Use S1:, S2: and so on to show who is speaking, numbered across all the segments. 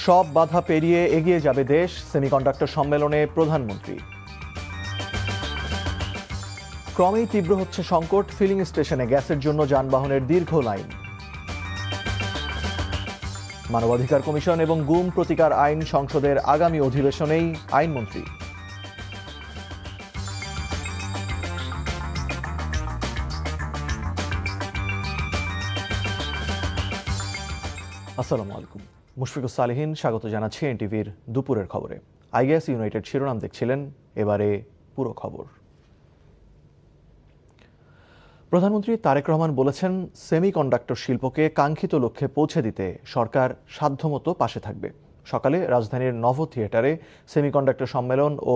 S1: সব বাধা পেরিয়ে এগিয়ে যাবে দেশ, সেমিকন্ডাক্টর সম্মেলনে প্রধানমন্ত্রী। ক্রমেই তীব্র হচ্ছে সংকট, ফিলিং স্টেশনে গ্যাসের জন্য যানবাহনের দীর্ঘ লাইন। মানবাধিকার কমিশন এবং গুম প্রতিকার আইন সংসদের আগামী অধিবেশনেই আইনমন্ত্রী। আসসালামু আলাইকুম, মুশফিকুর সালেহীন স্বাগত জানাচ্ছি এনটিভির দুপুরের খবরে। আইএস ইউনাইটেড শিরোনাম দেখছিলেন, এবারে পুরো খবর। প্রধানমন্ত্রী তারেক রহমান বলেছেন, সেমিকন্ডাক্টর শিল্পকে কাঙ্ক্ষিত লক্ষ্যে পৌঁছে দিতে সরকার সাধ্যমতো পাশে থাকবে। সকালে রাজধানীর নভ থিয়েটারে সেমিকন্ডাক্টর সম্মেলন ও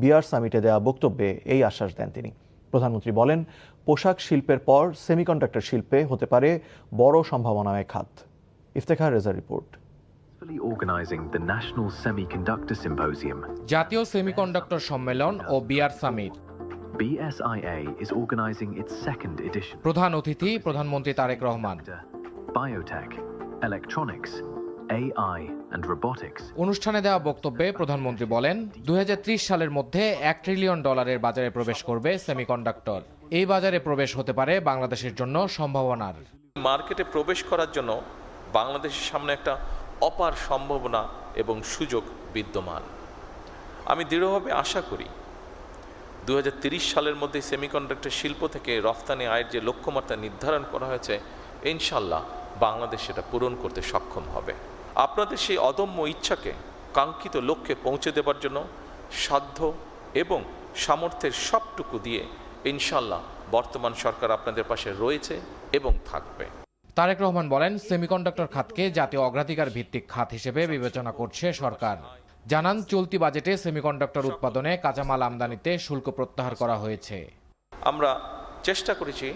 S1: বিআর সামিটে দেওয়া বক্তব্যে এই আশ্বাস দেন তিনি। প্রধানমন্ত্রী বলেন, পোশাক শিল্পের পর সেমিকন্ডাক্টর শিল্পে হতে পারে বড় সম্ভাবনাময় খাত। ইফতেখার রেজা রিপোর্ট।
S2: জাতীয় সেমিকন্ডাক্টর সম্মেলন ও BR summit.
S3: BSIA is organizing its second edition.
S2: প্রধান অতিথি প্রধানমন্ত্রী Tarique Rahman.
S3: Biotech, electronics, AI and robotics.
S2: অনুষ্ঠানে দেওয়া বক্তব্যে প্রধানমন্ত্রী বলেন, 2030 সালের মধ্যে $1 ট্রিলিয়ন বাজারে প্রবেশ করবে সেমিকন্ডাক্টর। এই বাজারে প্রবেশ হতে পারে বাংলাদেশের জন্য সম্ভাবনার।
S4: মার্কেটে প্রবেশ করার জন্য বাংলাদেশের সামনে একটা অপার সম্ভাবনা এবং সুযোগ বিদ্যমান। আমি দৃঢ়ভাবে আশা করি 2030 সালের মধ্যে সেমিকন্ডাক্টর শিল্প থেকে রফতানি আয়ের যে লক্ষ্যমাত্রা নির্ধারণ করা হয়েছে, ইনশাল্লাহ বাংলাদেশ সেটা পূরণ করতে সক্ষম হবে। আপনাদের সেই অদম্য ইচ্ছাকে কাঙ্ক্ষিত লক্ষ্যে পৌঁছে দেবার জন্য সাধ্য এবং সামর্থ্যের সবটুকু দিয়ে ইনশাল্লাহ বর্তমান সরকার আপনাদের পাশে রয়েছে এবং থাকবে।
S2: তারেক রহমান বলেন, সেমিকন্ডাক্টর খাতকে জাতীয় অগ্রাধিকার ভিত্তিক খাত হিসেবে বিবেচনা করছে সরকার। জানান, চলতি বাজেটে সেমিকন্ডাক্টর উৎপাদনে কাঁচামাল আমদানিতে শুল্ক প্রত্যাহার করা হয়েছে।
S4: আমরা চেষ্টা করেছি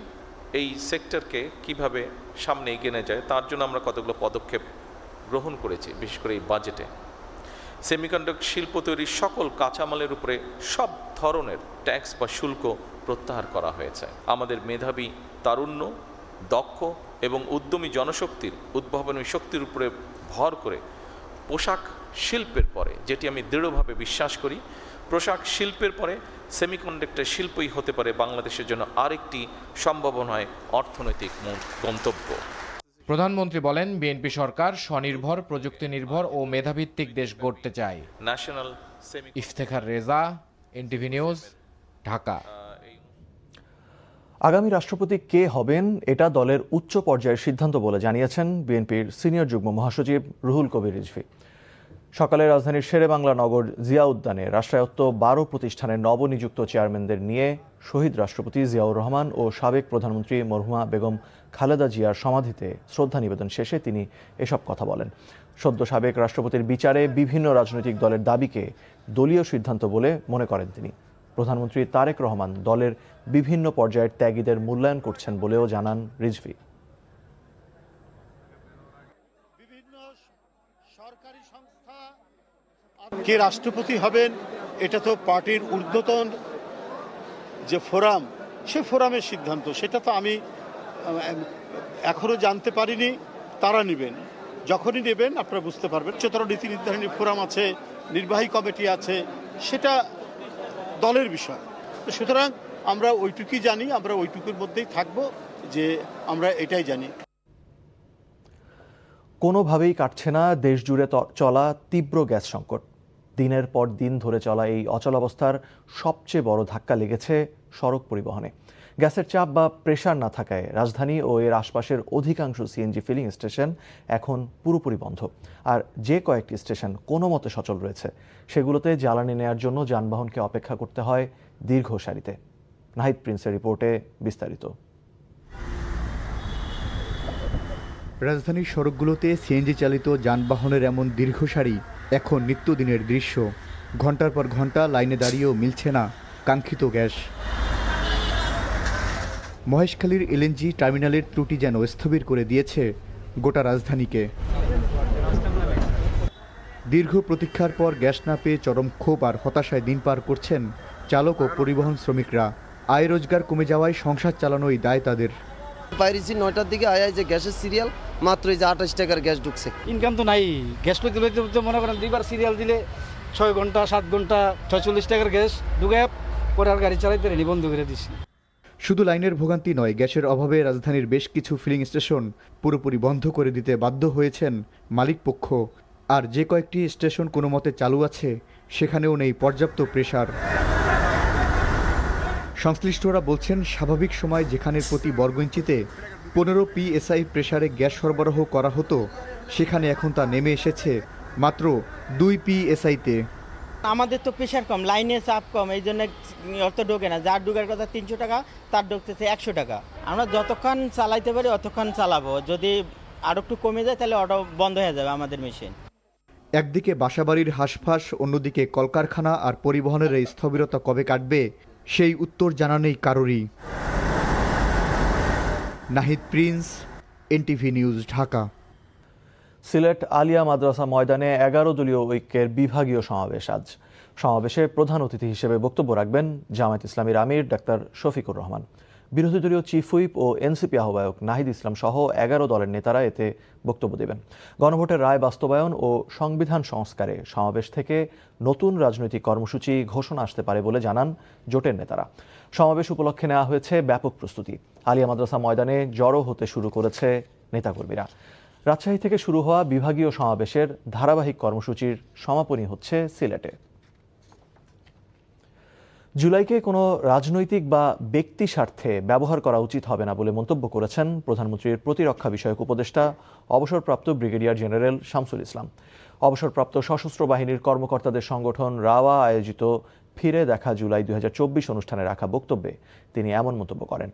S4: এই সেক্টরকে কিভাবে সামনে এগিয়ে নিয়ে যায়, তার জন্য আমরা কতগুলো পদক্ষেপ গ্রহণ করেছি। বিশেষ করে এই বাজেটে সেমিকন্ডাক্টর শিল্প তৈরির সকল কাঁচামালের উপরে সব ধরনের ট্যাক্স বা শুল্ক প্রত্যাহার করা হয়েছে। আমাদের মেধাবী, তারুণ্য, দক্ষ এবং উদ্যমী জনশক্তির উদ্ভাবনী শক্তির উপরে ভর করে পোশাক শিল্পের পরে, যেটি আমি দৃঢ়ভাবে বিশ্বাস করি, পোশাক শিল্পের পরে সেমিকন্ডাক্টর শিল্পই হতে পারে বাংলাদেশের জন্য আরেকটি সম্ভাবনায় অর্থনৈতিক গন্তব্য।
S2: প্রধানমন্ত্রী বলেন, বিএনপি সরকার স্বনির্ভর, প্রযুক্তি নির্ভর ও মেধাভিত্তিক দেশ গড়তে চায়।
S4: National
S2: Iftekhar Reza, NTV news, Dhaka.
S1: আগামী রাষ্ট্রপতি কে হবেন এটা দলের উচ্চ পর্যায়ের সিদ্ধান্ত বলে জানিয়েছেন বিএনপির সিনিয়র যুগ্ম মহাসচিব রুহুল কবির রিজভী। সকালে রাজধানীর শেরেবাংলা নগর জিয়া উদ্যানে রাষ্ট্রায়ত্ত 12 প্রতিষ্ঠানের নবনিযুক্ত চেয়ারম্যানদের নিয়ে শহীদ রাষ্ট্রপতি জিয়াউর রহমান ও সাবেক প্রধানমন্ত্রী মরহুমা বেগম খালেদা জিয়ার সমাধিতে শ্রদ্ধা নিবেদন শেষে তিনি এসব কথা বলেন। সদ্য সাবেক রাষ্ট্রপতির বিচারে বিভিন্ন রাজনৈতিক দলের দাবিকে দলীয় সিদ্ধান্ত বলে মনে করেন তিনি। প্রধানমন্ত্রী তারেক রহমান দলের বিভিন্ন পর্যায়ের ত্যাগীদের মূল্যায়ন করছেন বলেও জানান রিজভী।
S5: কে রাষ্ট্রপতি হবেন এটা তো পার্টির ঊর্ধ্বতন যে ফোরাম, সে ফোরামের সিদ্ধান্ত। সেটা তো আমি এখনো জানতে পারিনি, তারা নেবেন। যখনই নেবেন আপনারা বুঝতে পারবেন। উচ্চতর নীতি নির্ধারণী ফোরাম আছে, নির্বাহী কমিটি আছে, সেটা দলের বিষয়। সুতরাং আমরা ওইটুকুই জানি, আমরা ওইটুকুর মধ্যেই থাকবো, যে আমরা এটাই জানি।
S1: কোনোভাবেই কাটছে না দেশ জুড়ে চলা তীব্র গ্যাস সংকট। দিনের পর দিন ধরে চলা এই অচলাবস্থার সবচেয়ে বড় ধাক্কা লেগেছে সড়ক পরিবহনে। গ্যাসের চাপ বা প্রেসার না থাকায় রাজধানী ও এর আশপাশের অধিকাংশ সিএনজি ফিলিং স্টেশন এখন পুরোপুরি বন্ধ। আর যে কয়েকটি স্টেশন কোনো মতে সচল রয়েছে, সেগুলোতে জ্বালানি নেয়ার জন্য যানবাহনকে অপেক্ষা করতে হয় দীর্ঘ সারিতে। নাহিদ প্রিন্সের রিপোর্টে বিস্তারিত।
S6: রাজধানীর সড়কগুলোতে সিএনজি চালিত যানবাহনের এমন দীর্ঘ সারি এখন নিত্যদিনের দৃশ্য। ঘন্টার পর ঘন্টা লাইনে দাঁড়িয়েও মিলছে না কাঙ্ক্ষিত গ্যাস। মহেশখালীর এলএনজি টার্মিনালের ত্রুটি যেন স্থবির করে দিয়েছে গোটা রাজধানীকে। দীর্ঘ প্রতীক্ষার পর গ্যাস না পেয়ে চরম ক্ষোভ আর হতাশায় দিন পার করছেন চালক ও পরিবহন শ্রমিকরা। আয় রোজগার কমে যাওয়ায় সংসার চালানোই দায় তাদের।
S7: বাইরেছি 9টার দিকে আয় যে গ্যাসের সিরিয়াল মাত্র এই যে 28 টাকার গ্যাস ঢুকছে।
S8: ইনকাম তো নাই, গ্যাস লইতে লইতে মনে করেন 2বার সিরিয়াল দিলে 6 ঘন্টা 7 ঘন্টা 46 টাকার গ্যাস ঢুকে পরে আর গাড়ি চালাইতে রেনি বন্ধ করে দিছি।
S6: শুধু লাইনের ভোগান্তি নয়, গ্যাসের অভাবে রাজধানীর বেশ কিছু ফিলিং স্টেশন পুরোপুরি বন্ধ করে দিতে বাধ্য হয়েছেন মালিকপক্ষ। আর যে কয়েকটি স্টেশন কোনো মতে চালু আছে সেখানেও নেই পর্যাপ্ত প্রেসার। সংশ্লিষ্টরা বলছেন, স্বাভাবিক সময় যেখানে প্রতি বর্গ ইঞ্চিতে 15 PSI প্রেসারে গ্যাস সরবরাহ করা হতো, সেখানে এখন তা নেমে এসেছে মাত্র 2 PSI-তে।
S9: আমাদের তো প্রেশার কম, লাইনে চাপ কম, এই জন্য অত ঢোকে না। যার ঢোকার কথা 300 টাকা, তার ঢুকতেছে 100 টাকা। আমরা যতক্ষণ চালাইতে পারি অতক্ষণ চালাবো, যদি আরও একটু কমে যায় তাহলে অটো বন্ধ হয়ে যাবে আমাদের মেশিন।
S6: একদিকে বাসাবাড়ির হাঁসফাঁস, অন্যদিকে কলকারখানা আর পরিবহনের এই স্থবিরতা কবে কাটবে সেই উত্তর জানা নেই কারোরই। Nahid Prince, NTV news, Dhaka.
S1: সিলেট আলিয়া মাদ্রাসা ময়দানে 11 দলীয় ঐক্যের বিভাগীয় সমাবেশ আজ। সমাবেশে প্রধান অতিথি হিসেবে বক্তব্য রাখবেন জামায়াত ইসলামীর আমির ডাক্তার শফিকুর রহমান। বিরোধী দলীয় চিফ হুইপ ও এনসিপি আহ্বায়ক নাহিদ ইসলাম সহ 11 দলের নেতারা এতে বক্তব্য দেবেন। গণভোটের রায় বাস্তবায়ন ও সংবিধান সংস্কারে সমাবেশ থেকে নতুন রাজনৈতিক কর্মসূচি ঘোষণা আসতে পারে বলে জানান জোটের নেতারা। সমাবেশ উপলক্ষে নেওয়া হয়েছে ব্যাপক প্রস্তুতি। আলিয়া মাদ্রাসা ময়দানে জড়ো হতে শুরু করেছে নেতাকর্মীরা। রাজশাহী থেকে শুরু হওয়া বিভাগীয় সমাবেশের ধারাবাহিক কর্মসূচির সমাপনী হচ্ছে সিলেটে। জুলাইকে কোনো রাজনৈতিক বা ব্যক্তি স্বার্থে ব্যবহার করা উচিত হবে না বলে মন্তব্য করেছেন প্রধানমন্ত্রীর প্রতিরক্ষা বিষয়ক উপদেষ্টা অবসরপ্রাপ্ত ব্রিগেডিয়ার জেনারেল শামসুল ইসলাম। অবসরপ্রাপ্ত সশস্ত্র বাহিনীর কর্মকর্তাদের সংগঠন রাওয়া আয়োজিত ফিরে দেখা জুলাই 2024 অনুষ্ঠানে রাখা বক্তব্যে তিনি এমন মন্তব্য করেন।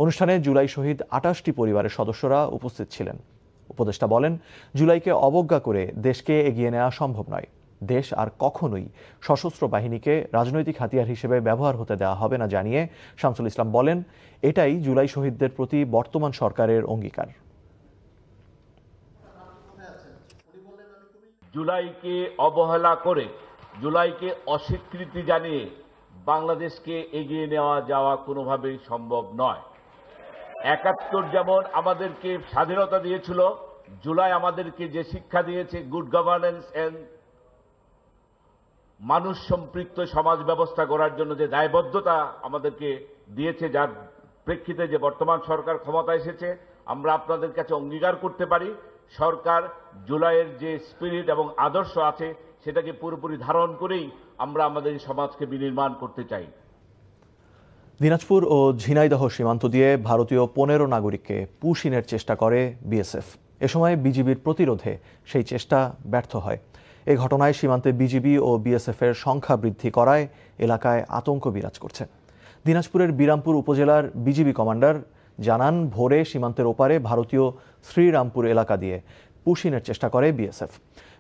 S1: অনুষ্ঠানে জুলাই শহীদ 28টি পরিবারের সদস্যরা উপস্থিত ছিলেন। উপদেষ্টা বলেন, জুলাইকে অবজ্ঞা করে দেশকে এগিয়ে নেওয়া সম্ভব নয়। দেশ আর কখনোই সশস্ত্র বাহিনীকে রাজনৈতিক হাতিয়ার হিসেবে ব্যবহার হতে দেওয়া হবে না জানিয়ে শামসুল ইসলাম বলেন, এটাই জুলাই শহীদদের প্রতি বর্তমান সরকারের অঙ্গীকার।
S10: জুলাইকে অবহেলা করে, জুলাইকে অস্বীকৃতি জানিয়ে বাংলাদেশকে এগিয়ে নেওয়া যাওয়া কোনোভাবেই সম্ভব নয়। 71 যেমন আমাদেরকে স্বাধীনতা দিয়েছিল, জুলাই আমাদেরকে যে শিক্ষা দিয়েছে গুড গভর্নেন্স এন্ড মানুষ সম্পৃক্ত সমাজ ব্যবস্থা গড়ার জন্য যে দায়বদ্ধতা আমাদেরকে দিয়েছে, যার প্রেক্ষিতে যে বর্তমান সরকার ক্ষমতা এসেছে, আমরা আপনাদের কাছে অঙ্গীকার করতে পারি সরকার জুলাইয়ের যে স্পিরিট এবং আদর্শ আছে সেটাকে পুরোপুরি ধারণ করেই আমরা আমাদের সমাজকে বিনির্মাণ করতে চাই।
S1: দিনাজপুর ও ঝিনাইদহ সীমান্ত দিয়ে ভারতীয় 15 নাগরিককে পুশিনের চেষ্টা করে বিএসএফ। এ সময় বিজিবির প্রতিরোধে সেই চেষ্টা ব্যর্থ হয়। এই ঘটনায় সীমান্তে বিজিবি ও বিএসএফের সংখ্যা বৃদ্ধি করায় এলাকায় আতঙ্ক বিরাজ করছে। দিনাজপুরের বিরামপুর উপজেলার বিজিবি কমান্ডার জানান, ভোরে সীমান্তের ওপারে ভারতীয় শ্রীরামপুর এলাকা দিয়ে পুশিনের চেষ্টা করে বিএসএফ।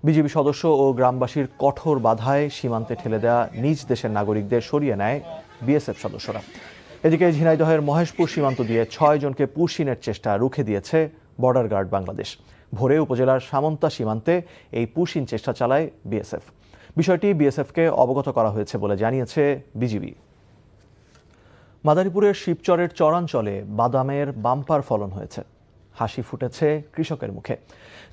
S1: বিজিবি সদস্য ও গ্রামবাসীর কঠোর বাধায় সীমান্তে ঠেলে দেওয়া নিজ দেশের নাগরিকদের সরিয়ে নেয় বিএসএফ সদস্যরা। এদিকে ঝিনাইদহের মহেশপুর সীমান্ত দিয়ে 6 জনকে পুশিনের চেষ্টা রুখে দিয়েছে বর্ডার গার্ড বাংলাদেশ। ভোরে উপজেলার সামন্তা সীমান্তে এই পুশিন চেষ্টা চালায় বিএসএফ। বিষয়টি বিএসএফকে অবগত করা হয়েছে বলে জানিয়েছে বিজিবি। মাদারীপুরের শিবচরের চরাঞ্চলে বাদামের বাম্পার ফলন হয়েছে। হাসি ফুটেছে কৃষকের মুখে।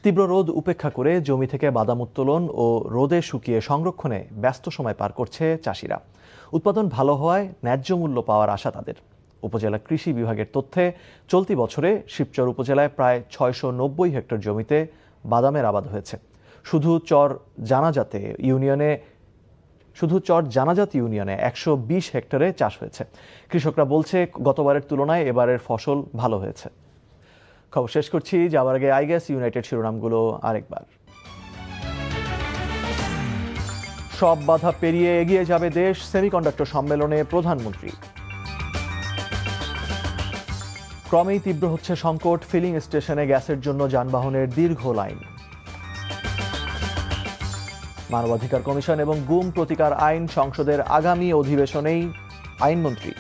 S1: তীব্র রোদ উপেক্ষা করে জমি থেকে বাদাম উত্তোলন ও রোদে শুকিয়ে সংরক্ষণে ব্যস্ত সময় পার করছে চাষিরা। উৎপাদন ভালো হওয়ায় ন্যায্য মূল্য পাওয়ার আশা তাদের। উপজেলা কৃষি বিভাগের তথ্যে চলতি বছরে শিবচর উপজেলায় প্রায় 690 হেক্টর জমিতে বাদামের আবাদ হয়েছে। শুধু চর জানাজাত ইউনিয়নে 120 হেক্টরে চাষ হয়েছে। কৃষকরা বলছে, গতবারের তুলনায় এবারের ফসল ভালো হয়েছে। খবর শেষ করছি, যাওয়ার আগে আইগেস ইউনাইটেড শিরোনামগুলো আরেকবার। সব বাধা পেরিয়ে এগিয়ে যাবে দেশ, সেমিকন্ডাক্টর সম্মেলনে প্রধানমন্ত্রী। ক্রমেই তীব্র হচ্ছে সংকট, ফিলিং স্টেশনে গ্যাসের জন্য যানবাহনের দীর্ঘ লাইন। মানবাধিকার কমিশন এবং গুম প্রতিকার আইন সংসদের আগামী অধিবেশনেই আইনমন্ত্রী।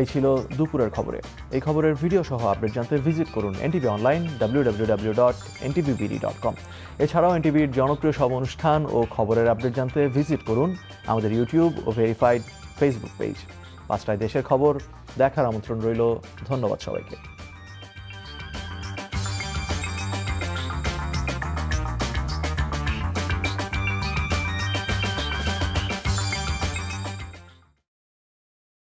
S1: এই ছিল দুপুরের খবরে। এই খবরের ভিডিও সহ আপডেট জানতে ভিজিট করুন এনটিভি অনলাইন www.ntvbd.com। এছাড়াও এনটিভির জনপ্রিয় সব অনুষ্ঠান ও খবরের আপডেট জানতে ভিজিট করুন আমাদের ইউটিউব ও ভেরিফাইড ফেসবুক পেজ। 5টায় দেশের খবর দেখার আমন্ত্রণ রইল। ধন্যবাদ সবাইকে।